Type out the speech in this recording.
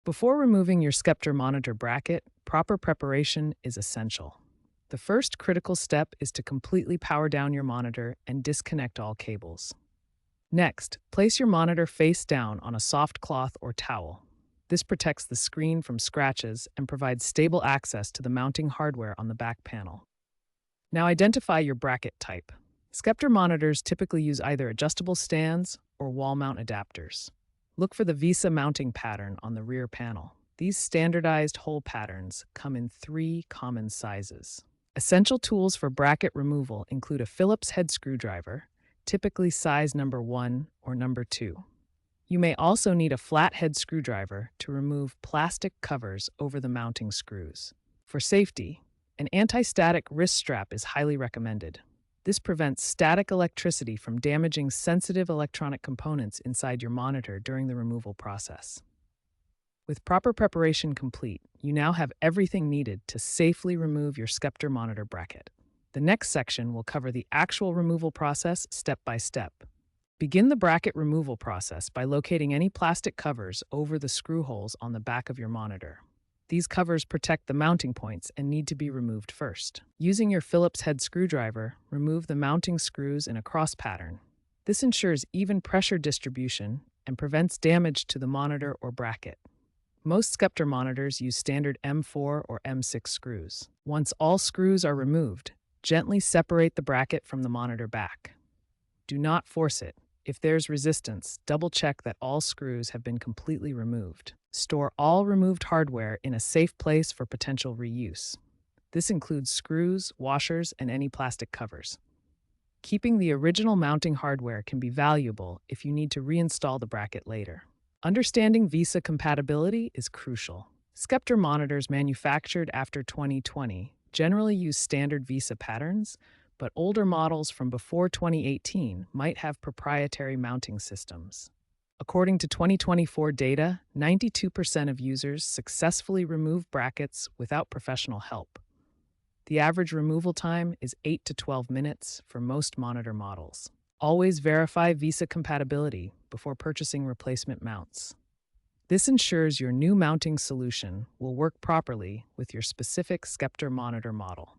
Before removing your Scepter monitor bracket, proper preparation is essential. The first critical step is to completely power down your monitor and disconnect all cables. Next, place your monitor face down on a soft cloth or towel. This protects the screen from scratches and provides stable access to the mounting hardware on the back panel. Now identify your bracket type. Scepter monitors typically use either adjustable stands or wall mount adapters. Look for the VESA mounting pattern on the rear panel. These standardized hole patterns come in 3 common sizes. Essential tools for bracket removal include a Phillips head screwdriver, typically size number 1 or number 2. You may also need a flathead screwdriver to remove plastic covers over the mounting screws. For safety, an anti-static wrist strap is highly recommended. This prevents static electricity from damaging sensitive electronic components inside your monitor during the removal process. With proper preparation complete, you now have everything needed to safely remove your Scepter monitor bracket. The next section will cover the actual removal process step by step. Begin the bracket removal process by locating any plastic covers over the screw holes on the back of your monitor. These covers protect the mounting points and need to be removed first. Using your Phillips head screwdriver, remove the mounting screws in a cross pattern. This ensures even pressure distribution and prevents damage to the monitor or bracket. Most Scepter monitors use standard M4 or M6 screws. Once all screws are removed, gently separate the bracket from the monitor back. Do not force it. If there's resistance, double-check that all screws have been completely removed. Store all removed hardware in a safe place for potential reuse. This includes screws, washers, and any plastic covers. Keeping the original mounting hardware can be valuable if you need to reinstall the bracket later. Understanding VESA compatibility is crucial. Scepter monitors manufactured after 2020 generally use standard VESA patterns, but older models from before 2018 might have proprietary mounting systems. According to 2024 data, 92% of users successfully remove brackets without professional help. The average removal time is 8 to 12 minutes for most monitor models. Always verify VESA compatibility before purchasing replacement mounts. This ensures your new mounting solution will work properly with your specific Scepter monitor model.